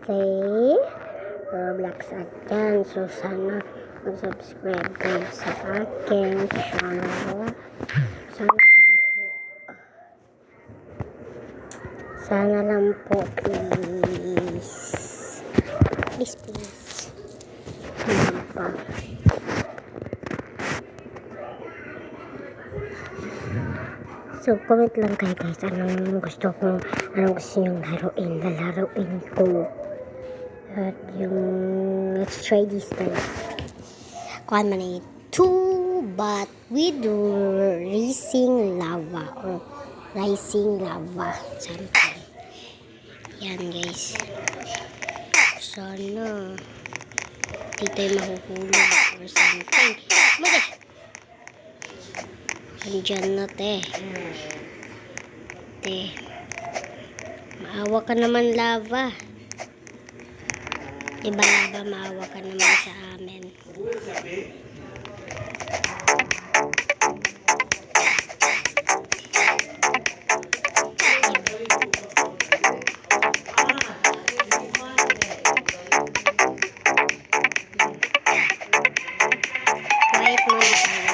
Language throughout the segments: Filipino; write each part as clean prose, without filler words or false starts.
Stay Roblox again. So, sana mag-subscribe kayo sa aking channel. Sana lang po, please. Please, please. Sana pa. So, comment lang kayo guys. Anong gusto nyong laruin na laruin ko. At yung, let's try this guys. Kuhan man eh, 2 but with rising lava or rising lava something. Yan guys. Sana di tayo mahuhulog or something. Mali! Andyan na te. Te. Maawa ka naman lava. Diba lava, maawa ka naman sa amin. Quiet mo na tayo.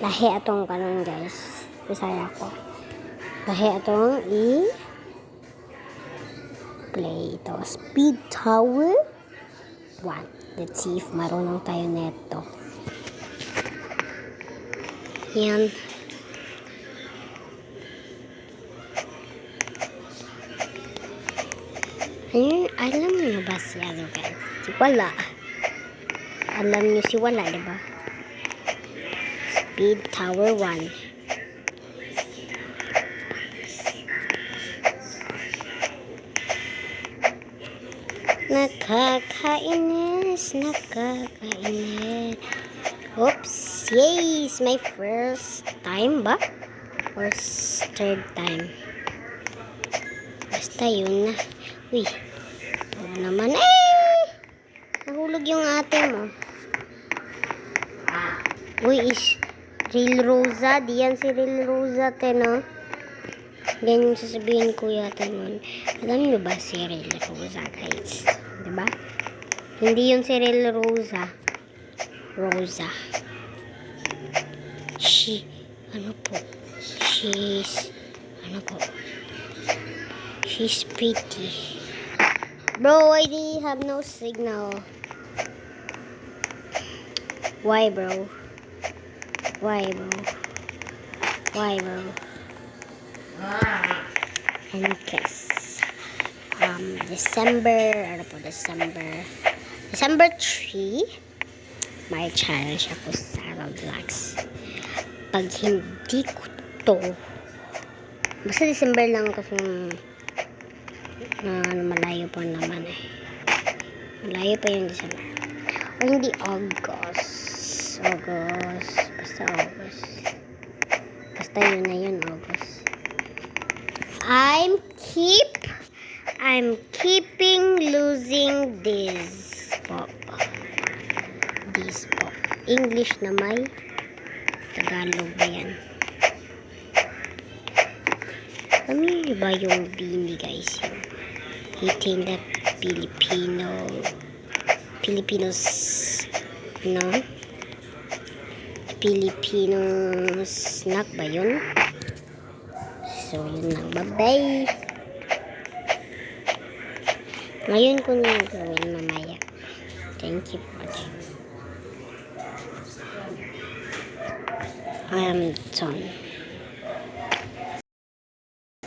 Lahi atong kanon guys. Bisaya ko. Lahi atong play ito. Speed Tower 1. Let's see if marunong tayo neto. Yan. Alam niyo ba si ano guys? Si Wala. Alam niyo si Wala, diba? Speed Tower 1. Nakakainis. Oops. Yay! It's my first time ba? Or third time? Basta yun na. Uy. Ano naman nahulog yung ate mo. Uy, Real Rosa. Diyan si Real Rosa, no? Ganyan yung sasabihin ko yata nun. Alam niyo ba si Real Rosa, guys? Diba? Hindi yun si Real Rosa. Rosa. She's pretty. Bro, I have no signal. Why, bro? and Chris. December 3, may challenge ako sa Roblox. Pag hindi ko to, basta December lang kasi malayo pa naman eh. Malayo pa yung December. O hindi, August. Basta August. Basta yun na yun, August. I'm keeping losing this po. This po. English na may Tagalog ba yan? Ano ba yung bini guys? Eating the Filipinos Filipino snack ba yun? So yun lang, bye-bye. Ngayon ko na gawin mamaya. Thank you for watching. I am done.